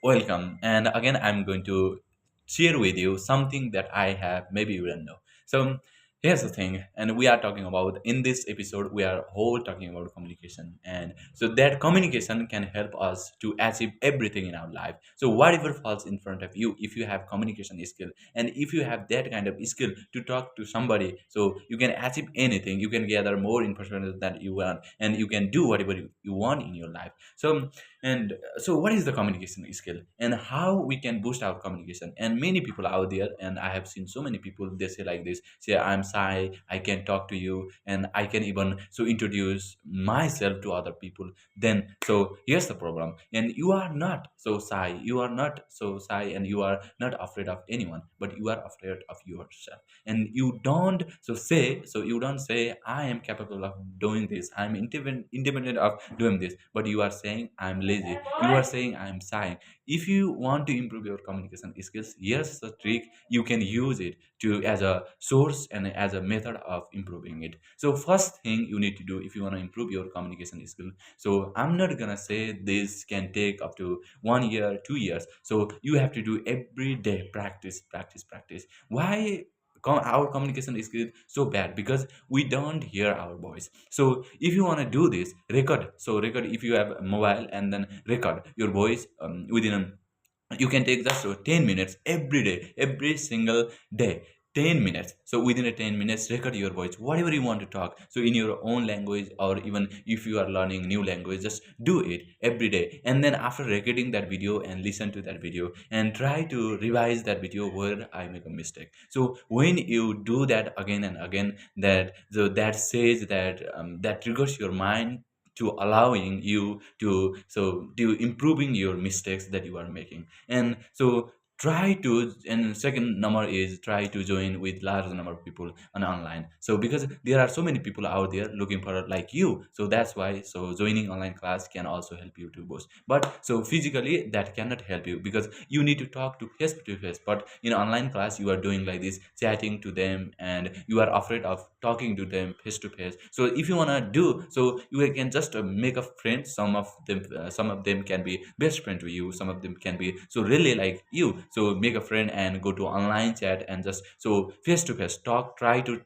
Welcome. And again, I'm going to share with you something that I have maybe you don't know. So here's the thing, and we are talking about in this episode, we are all talking about communication. And so that communication can help us to achieve everything in our life. So whatever falls in front of you, if you have communication skill, and if you have that kind of skill to talk to somebody, so you can achieve anything, you can gather more information that you want, and you can do whatever you want in your life. So what is the communication skill and how we can boost our communication? And many people out there, and I have seen so many people, they say like this, say, I'm shy, I can talk to you, and I can even so introduce myself to other people. Then so here's the problem, and you are not so shy, you are not so shy, and you are not afraid of anyone, but you are afraid of yourself. And you don't say, I am capable of doing this, I'm independent of doing this, but you are saying, I'm lazy, you are saying, I'm shy. If you want to improve your communication skills, here's the trick. You can use it to as a source and as a method of improving it. So first thing you need to do if you want to improve your communication skill, so I'm not gonna say this can take up to 1 year 2 years, so you have to do every day, practice, practice, practice. Why our communication is so bad? Because we don't hear our voice. So if you want to do this, record. So record, if you have a mobile, and then record your voice within you can take just 10 minutes every day, every single day. 10 minutes, so within a 10 minutes, record your voice, whatever you want to talk, so in your own language, or even if you are learning new language, just do it every day. And then after recording that video, and listen to that video, and try to revise that video where I make a mistake. So when you do that again and again, that says that that triggers your mind to allowing you to improving your mistakes that you are making. And so try to, and second number is, try to join with large number of people on online. So because there are so many people out there looking for like you, so that's why, so joining online class can also help you to boost. But so physically that cannot help you, because you need to talk to face. But in online class, you are doing like this, chatting to them, and you are afraid of talking to them face to face. So if you want to do, so you can just make a friend. Some of them can be best friend to you, some of them can be so really like you. So make a friend and go to online chat, and just so face to face talk, try to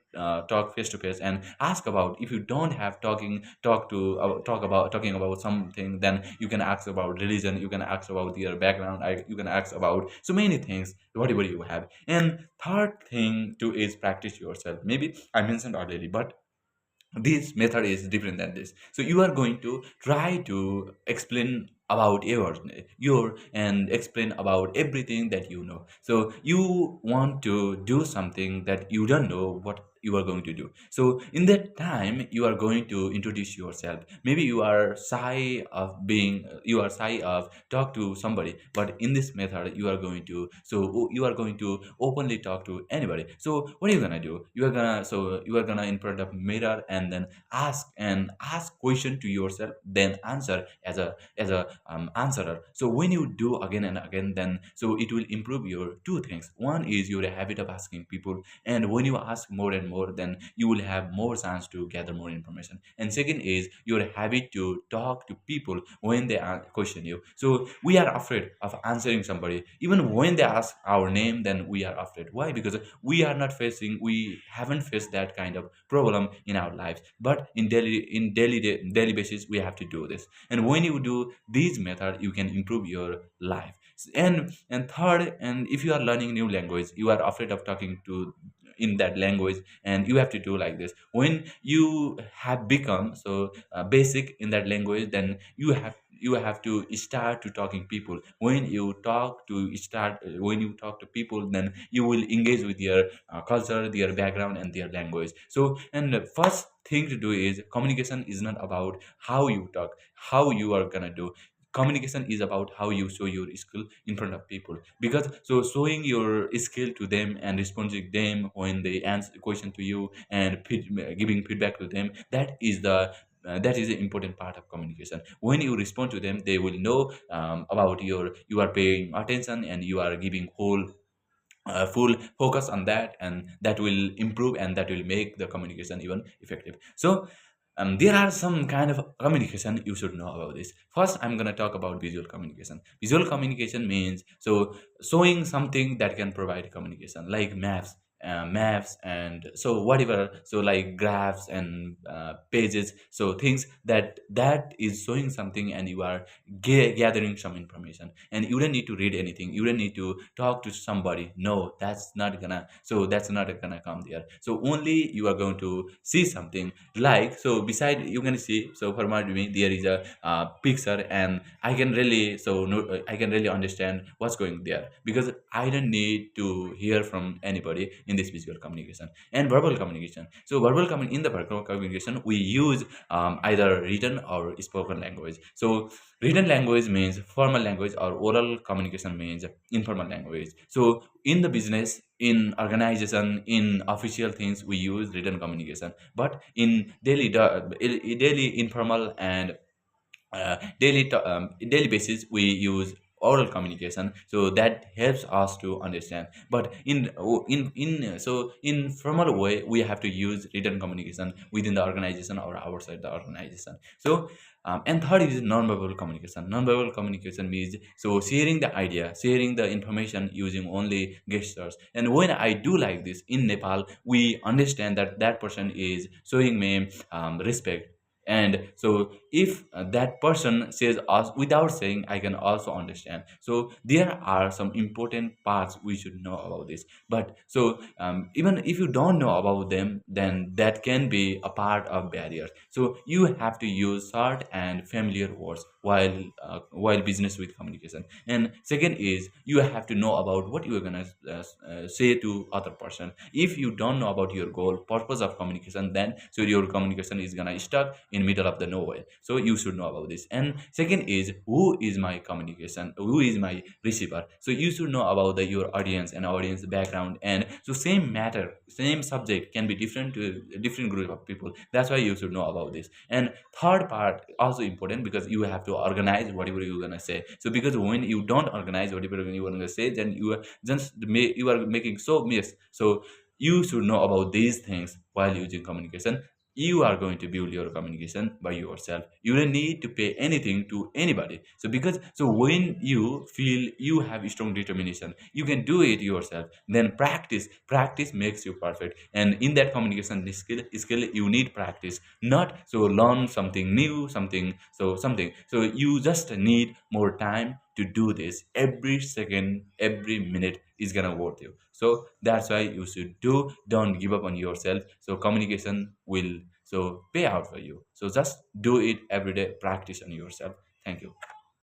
talk face to face, and ask about, if you don't have talking about something, then you can ask about religion, you can ask about your background, you can ask about so many things, whatever you have. And third thing too is practice yourself. Maybe I mentioned already, but this method is different than this. So you are going to try to explain about your and explain about everything that you know. So you want to do something that you don't know what you are going to do. So in that time, you are going to introduce yourself. Maybe you are shy of talk to somebody, but in this method, you are going to openly talk to anybody. So what are you gonna do? You are gonna in front of mirror, and then ask question to yourself, then answer as a answerer. So when you do again and again, then so it will improve your two things. One is your habit of asking people, and when you ask more and more, then you will have more chance to gather more information. And second is your habit to talk to people when they question you. So we are afraid of answering somebody even when they ask our name, then we are afraid. Why? Because we haven't faced that kind of problem in our lives. But daily basis, we have to do this. And when you do these method, you can improve your life. And third, and if you are learning new language, you are afraid of talking to in that language, and you have to do like this. When you have become basic in that language, then you have to start to talking people. When you talk to people, then you will engage with their culture, their background, and their language. So, and the first thing to do is, communication is not about how you talk, how you are gonna do. Communication is about how you show your skill in front of people. Because so showing your skill to them and responding them when they answer the question to you, and giving feedback to them, that is the important part of communication. When you respond to them, they will know about you are paying attention, and you are giving full focus on that, and that will improve, and that will make the communication even effective. So There are some kind of communication you should know about this. First, I'm gonna talk about visual communication. Visual communication means showing something that can provide communication, like maps, and so whatever. So like graphs and pages. So things that is showing something, and you are gathering some information, and you don't need to read anything. You don't need to talk to somebody. No, that's not gonna. So that's not gonna come there. So only you are going to see something, like, so beside you can see, so for me there is a picture, and I can really, I can really understand what's going there, because I don't need to hear from anybody in this visual communication. And verbal communication, so in the verbal communication we use either written or spoken language. So written language means formal language, or oral communication means informal language. So in the business, in organization, in official things, we use written communication, but in daily informal and daily basis, we use oral communication, so that helps us to understand. But in formal way, we have to use written communication within the organization or outside the organization. So and third is non-verbal communication. Non-verbal communication means so sharing the idea, sharing the information using only gestures. And when I do like this in Nepal, we understand that that person is showing me respect. And so if that person says us without saying, I can also understand. So there are some important parts we should know about this. But even if you don't know about them, then that can be a part of barriers. So you have to use short and familiar words while business with communication. And second is you have to know about what you are gonna say to other person. If you don't know about your goal purpose of communication, then so your communication is gonna stuck in middle of the nowhere. So you should know about this. And second is, who is my communication, who is my receiver. So you should know about your audience and audience background. And so same matter, same subject can be different to a different group of people. That's why you should know about this. And third part also important, because you have to organize whatever you're gonna say. So because when you don't organize whatever you are gonna say, then you are making so miss. So you should know about these things while using communication. You are going to build your communication by yourself. You don't need to pay anything to anybody. So because so when you feel you have strong determination, you can do it yourself. Then practice makes you perfect. And in that communication skill you need practice, not so learn something new, something. So you just need more time to do this. Every second, every minute is gonna worth you. So that's why you should don't give up on yourself. So communication will pay out for you. So just do it every day, practice on yourself. Thank you.